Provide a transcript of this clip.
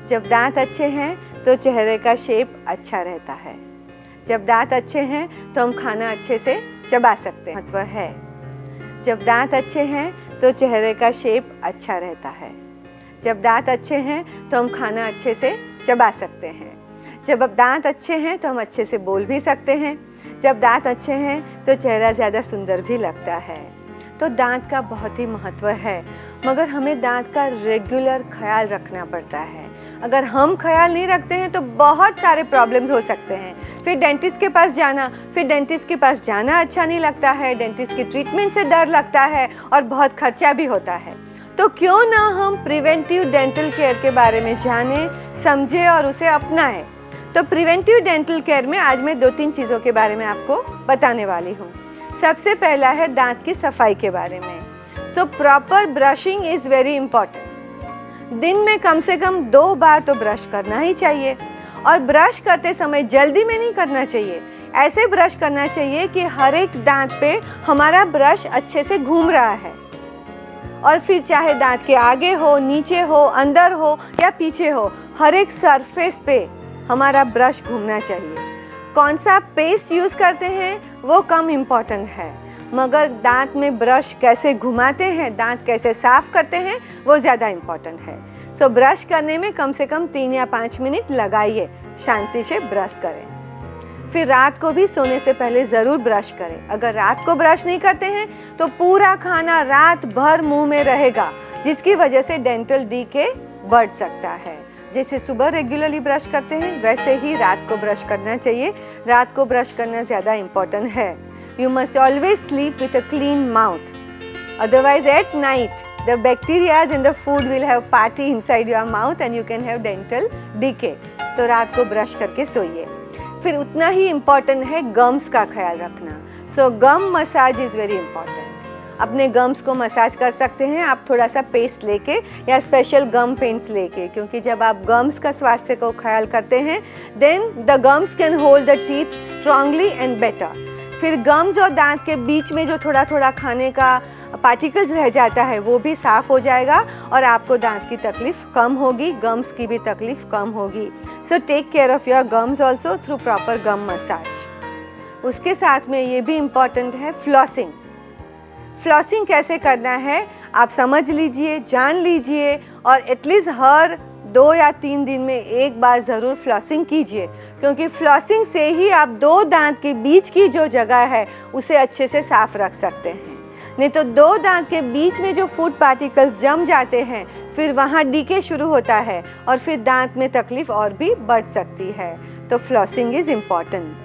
जब दांत अच्छे हैं तो चेहरे का शेप अच्छा रहता है। जब दांत अच्छे हैं तो हम खाना अच्छे से चबा सकते हैं। महत्व है। जब दांत अच्छे हैं तो चेहरे का शेप अच्छा रहता है। जब दांत अच्छे हैं तो हम खाना अच्छे से चबा सकते हैं। जब अब दांत अच्छे हैं तो हम अच्छे से बोल भी सकते हैं। जब दांत अच्छे हैं तो चेहरा ज़्यादा सुंदर भी लगता है। तो दांत का बहुत ही महत्व है, मगर हमें दांत का रेगुलर ख्याल रखना पड़ता है। अगर हम ख्याल नहीं रखते हैं तो बहुत सारे प्रॉब्लम्स हो सकते हैं। फिर डेंटिस्ट के पास जाना, फिर डेंटिस्ट के पास जाना अच्छा नहीं लगता है, डेंटिस्ट की ट्रीटमेंट से डर लगता है और बहुत खर्चा भी होता है। तो क्यों ना हम प्रिवेंटिव डेंटल केयर के बारे में जानें, समझें और उसे अपनाएं। तो प्रिवेंटिव डेंटल केयर में आज मैं 2-3 चीज़ों के बारे में आपको बताने वाली हूँ। सबसे पहला है दांत की सफाई के बारे में। So proper brushing is very important. दिन में कम से कम 2 बार तो ब्रश करना ही चाहिए, और ब्रश करते समय जल्दी में नहीं करना चाहिए। ऐसे ब्रश करना चाहिए कि हर एक दांत पे हमारा ब्रश अच्छे से घूम रहा है, और फिर चाहे दांत के आगे हो, नीचे हो, अंदर हो या पीछे हो, हर एक सरफेस पे हमारा ब्रश घूमना चाहिए। कौन सा पेस्ट यूज़ करते हैं वो कम इम्पॉर्टेंट है, मगर दांत में ब्रश कैसे घुमाते हैं, दांत कैसे साफ़ करते हैं वो ज़्यादा इम्पॉर्टेंट है। सो ब्रश करने में कम से कम 3 या 5 मिनट लगाइए, शांति से ब्रश करें। फिर रात को भी सोने से पहले ज़रूर ब्रश करें। अगर रात को ब्रश नहीं करते हैं तो पूरा खाना रात भर मुंह में रहेगा, जिसकी वजह से डेंटल डीके बढ़ सकता है। जैसे सुबह रेगुलरली ब्रश करते हैं वैसे ही रात को ब्रश करना चाहिए। रात को ब्रश करना ज़्यादा इम्पोर्टेंट है। You must always sleep with a clean mouth, otherwise at night the bacteria in the food will have party inside your mouth and you can have dental decay। तो रात को ब्रश करके सोइए। फिर उतना ही important है gums का ख्याल रखना। सो गम मसाज इज़ वेरी इम्पॉर्टेंट। अपने गम्स को मसाज कर सकते हैं आप थोड़ा सा पेस्ट लेके या स्पेशल गम पेंट्स लेके, क्योंकि जब आप गम्स का स्वास्थ्य को ख्याल करते हैं then the gums can hold the teeth strongly and better. फिर गम्स और दांत के बीच में जो थोड़ा थोड़ा खाने का पार्टिकल्स रह जाता है वो भी साफ़ हो जाएगा और आपको दांत की तकलीफ़ कम होगी, गम्स की भी तकलीफ़ कम होगी। So take care of your gums also through proper gum massage. उसके साथ में ये भी इम्पॉर्टेंट है फ्लॉसिंग। फ्लॉसिंग कैसे करना है आप समझ लीजिए, जान लीजिए, और एटलीस्ट हर 2 या 3 दिन में एक बार ज़रूर फ्लॉसिंग कीजिए, क्योंकि फ्लॉसिंग से ही आप 2 दांत के बीच की जो जगह है उसे अच्छे से साफ़ रख सकते हैं। नहीं तो 2 दांत के बीच में जो फूड पार्टिकल्स जम जाते हैं फिर वहाँ डीके शुरू होता है और फिर दांत में तकलीफ़ और भी बढ़ सकती है। तो फ्लॉसिंग इज़ इम्पॉर्टेंट।